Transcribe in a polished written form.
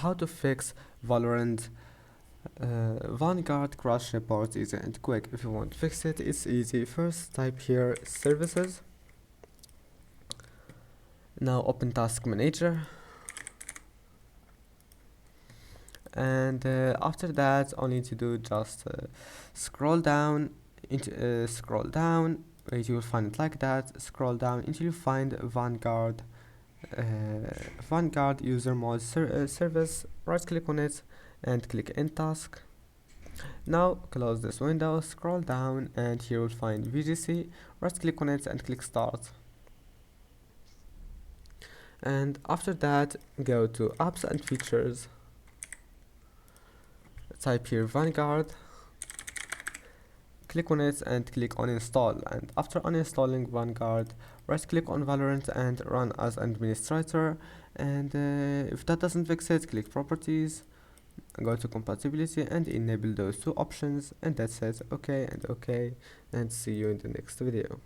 how to fix Valorant Vanguard crash report easy and quick. If you want to fix it, it's easy. First type here services. Now open task manager, and after that all you need to do just scroll down wait, you will find it like that. Scroll down until you find Vanguard Vanguard user mode service. Right click on it and click end task. Now close this window, scroll down, and here you'll find VGC. Right click on it and click start. And after that go to apps and features, type here Vanguard, click on it and click on install. And after uninstalling Vanguard, right click on Valorant and run as administrator. And if that doesn't fix it, click properties, go to compatibility and enable those two options, and that's it. Okay and okay, and see you in the next video.